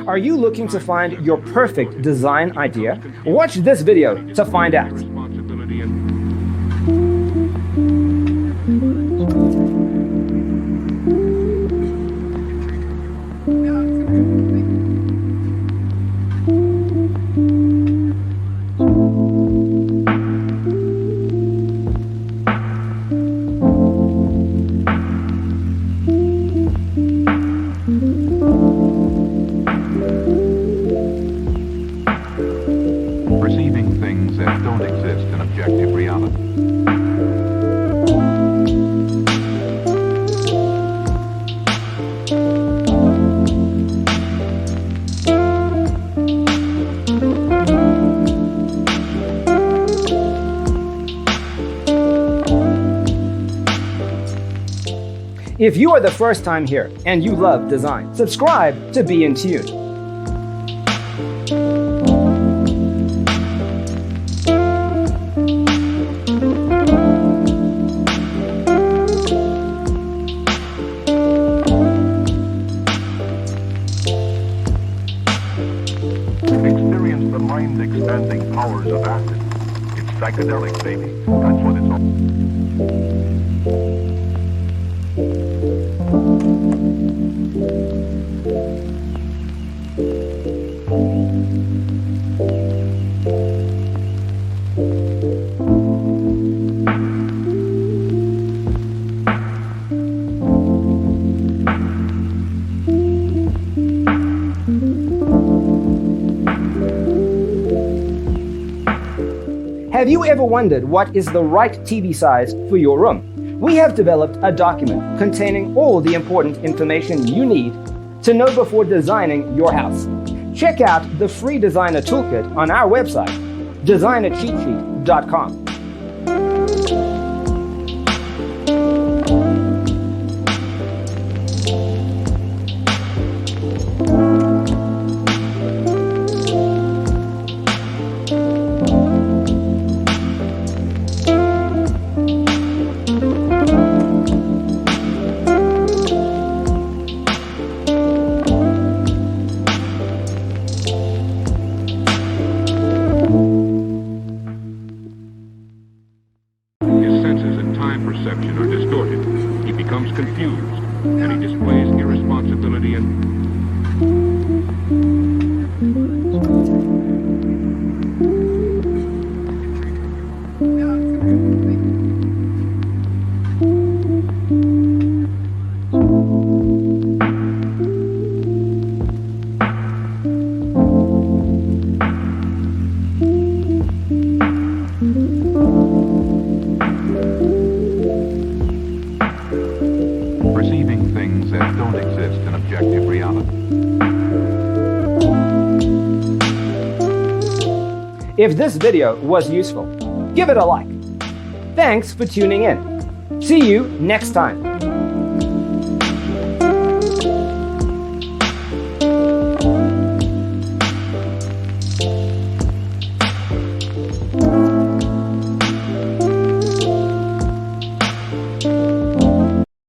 Are you looking to find your perfect design idea? Watch this video to find out. Perceiving things that don't exist in objective reality. If you are the first time here and you love design, subscribe to be in tune. Experience the mind-expanding powers of acid. It's psychedelic, baby. That's what it's all. Have you ever wondered what is the right TV size for your room? We have developed a document containing all the important information you need to know before designing your house. Check out the free designer toolkit on our website, designercheatsheet.com. Perception are distorted. He becomes confused, and he displays irresponsibility and perceiving things that don't exist in objective reality. If this video was useful, give it a like. Thanks for tuning in. See you next time.